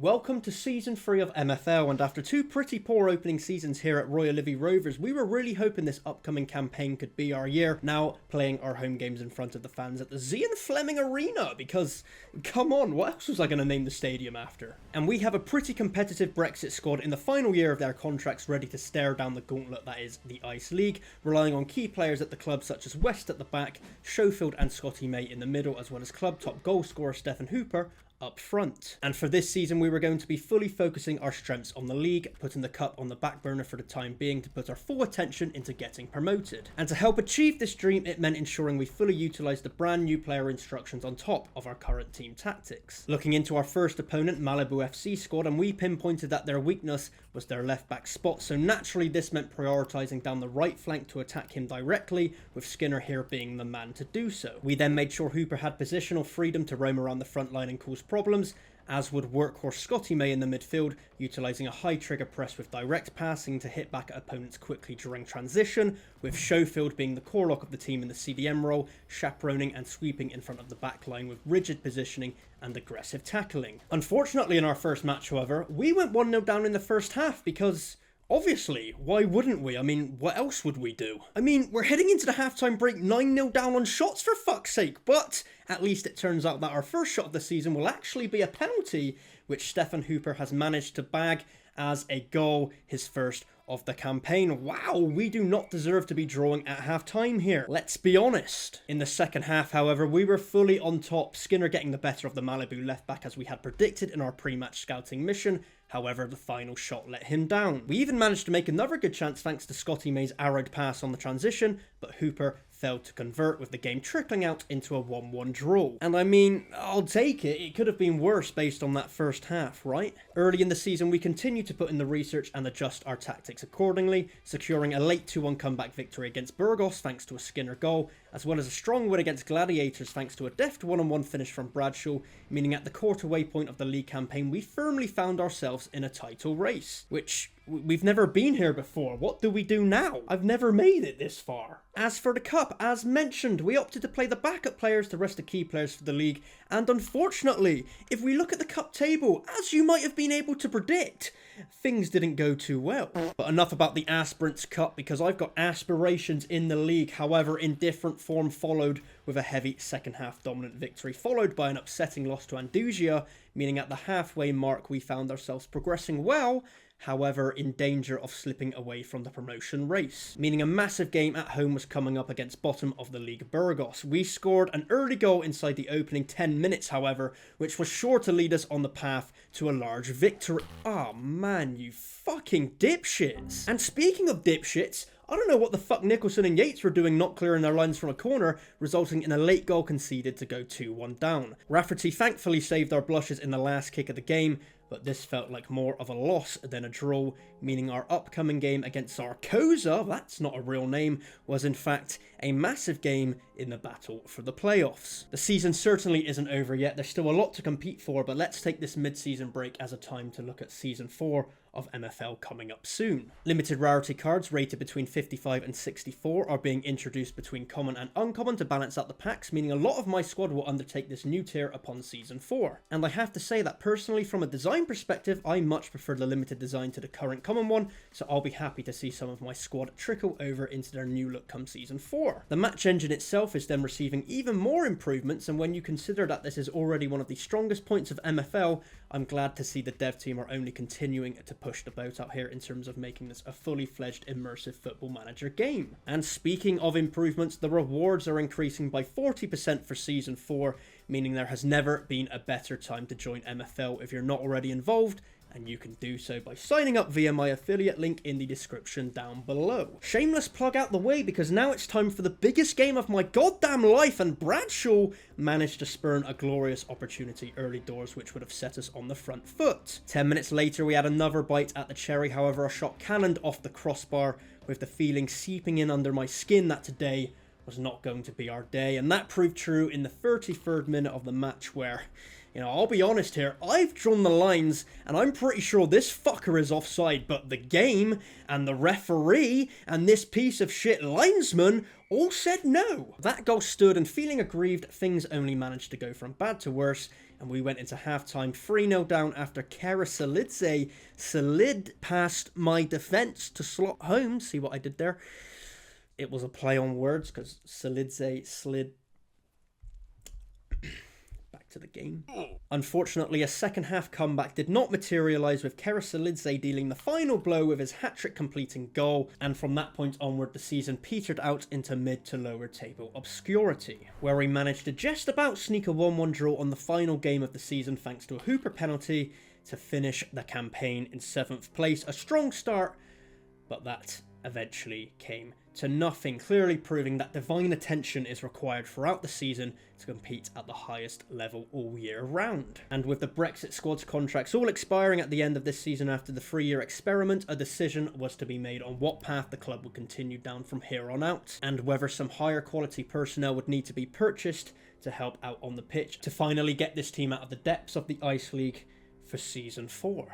Welcome to Season 3 of MFL, and after two pretty poor opening seasons here at Royalivi Rovers, we were really hoping this upcoming campaign could be our year, now playing our home games in front of the fans at the Zian Fleming Arena, because, come on, what else was I going to name the stadium after? And we have a pretty competitive Brexit squad in the final year of their contracts ready to stare down the gauntlet that is the Ice League, relying on key players at the club such as West at the back, Schofield and Scotty May in the middle, as well as club top goal scorer Stefan Hooper up front. And for this season we were going to be fully focusing our strengths on the league, putting the cup on the back burner for the time being to put our full attention into getting promoted. And to help achieve this dream, it meant ensuring we fully utilised the brand new player instructions on top of our current team tactics. Looking into our first opponent, Malibu FC squad, and we pinpointed that their weakness was their left back spot, so naturally this meant prioritising down the right flank to attack him directly, with Skinner here being the man to do so. We then made sure Hooper had positional freedom to roam around the front line and cause problems, as would workhorse Scotty May in the midfield, utilising a high trigger press with direct passing to hit back at opponents quickly during transition, with Schofield being the core lock of the team in the CDM role, chaperoning and sweeping in front of the back line with rigid positioning and aggressive tackling. Unfortunately in our first match, however, we went 1-0 down in the first half because obviously, why wouldn't we? I mean, what else would we do? I mean, we're heading into the halftime break 9-0 down on shots for fuck's sake, but at least it turns out that our first shot of the season will actually be a penalty, which Stefan Hooper has managed to bag as a goal, his first of the campaign. Wow, we do not deserve to be drawing at half-time here, let's be honest. In the second half, however, we were fully on top, Skinner getting the better of the Malibu left-back as we had predicted in our pre-match scouting mission. However, the final shot let him down. We even managed to make another good chance thanks to Scotty May's arrowed pass on the transition, but Hooper failed to convert, with the game trickling out into a 1-1 draw. And I mean, I'll take it, it could have been worse based on that first half, right? Early in the season, we continued to put in the research and adjust our tactics accordingly, securing a late 2-1 comeback victory against Burgos thanks to a Skinner goal, as well as a strong win against Gladiators thanks to a deft 1-on-1 finish from Bradshaw, meaning at the quarter-way point of the league campaign, we firmly found ourselves in a title race, which we've never been here before. What do we do now? I've never made it this far. As for the cup, as mentioned, we opted to play the backup players to rest the key players for the league, and unfortunately, if we look at the cup table, as you might have been able to predict, things didn't go too well. But enough about the Aspirants Cup, because I've got aspirations in the league, however in different form, followed with a heavy second half dominant victory, followed by an upsetting loss to Andalusia, meaning at the halfway mark we found ourselves progressing well, however in danger of slipping away from the promotion race, meaning a massive game at home was coming up against bottom of the league Burgos. We scored an early goal inside the opening 10 minutes, however, which was sure to lead us on the path to a large victory. Oh man, you fucking dipshits. And speaking of dipshits, I don't know what the fuck Nicholson and Yates were doing not clearing their lines from a corner, resulting in a late goal conceded to go 2-1 down. Rafferty thankfully saved our blushes in the last kick of the game, but this felt like more of a loss than a draw, meaning our upcoming game against Sarkoza, that's not a real name, was in fact a massive game in the battle for the playoffs. The season certainly isn't over yet, there's still a lot to compete for, but let's take this mid-season break as a time to look at Season 4 of MFL coming up soon. Limited rarity cards rated between 55 and 64 are being introduced between common and uncommon to balance out the packs, meaning a lot of my squad will undertake this new tier upon Season 4. And I have to say that personally, from a design perspective, I much prefer the limited design to the current common one, so I'll be happy to see some of my squad trickle over into their new look come Season 4. The match engine itself is then receiving even more improvements, and when you consider that this is already one of the strongest points of MFL, I'm glad to see the dev team are only continuing to push the boat out here in terms of making this a fully fledged immersive football manager game. And speaking of improvements, the rewards are increasing by 40% for Season 4, meaning there has never been a better time to join MFL if you're not already involved, and you can do so by signing up via my affiliate link in the description down below. Shameless plug out the way, because now it's time for the biggest game of my goddamn life, and Bradshaw managed to spurn a glorious opportunity early doors which would have set us on the front foot. 10 minutes later we had another bite at the cherry, however a shot cannoned off the crossbar, with the feeling seeping in under my skin that today was not going to be our day, and that proved true in the 33rd minute of the match where, you know, I'll be honest here, I've drawn the lines and I'm pretty sure this fucker is offside, but the game and the referee and this piece of shit linesman all said no. That goal stood, and feeling aggrieved, things only managed to go from bad to worse, and we went into halftime 3-0 down after Karasalidze slid past my defence to slot home. See what I did there? It was a play on words because Salidze slid back to the game. Unfortunately, a second half comeback did not materialise, with Karasalidze dealing the final blow with his hat-trick completing goal, and from that point onward the season petered out into mid to lower table obscurity, where we managed to just about sneak a 1-1 draw on the final game of the season thanks to a Hooper penalty to finish the campaign in 7th place. A strong start, but that eventually came to nothing, clearly proving that divine attention is required throughout the season to compete at the highest level all year round. And with the Brexit squad's contracts all expiring at the end of this season after the 3-year experiment, a decision was to be made on what path the club would continue down from here on out, and whether some higher quality personnel would need to be purchased to help out on the pitch to finally get this team out of the depths of the Ice League for Season 4.